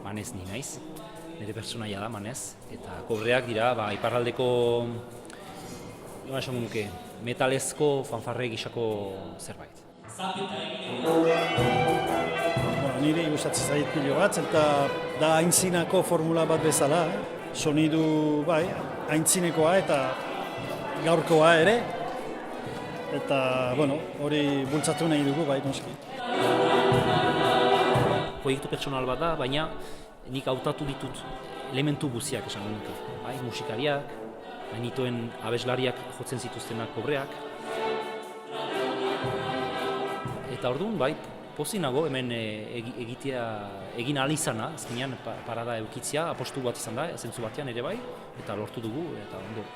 Manez ni naiz, nire pertsonaia da Manez, eta kobreak dira iparraldeko esan nuke, metalezko fanfarre gisako zerbait. Niri gustatzen zait pilo bat, eta da aintzinako formula bat bezala, sonidu aintzinekoa eta gaurkoa ere, eta hori bultzatu nahi dugu noski. Proiektu pertsonal bat da, baina nik hautatu ditut elementu guziak esan nuke. Musikariak, nituen abeslariak jotzen zituztenak kobreak. Eta orduan, pozik nago hemen egin ahal izana, azkenean parada eukitzia, apostu bat izan da, zentzu batean ere eta lortu dugu, eta ondo.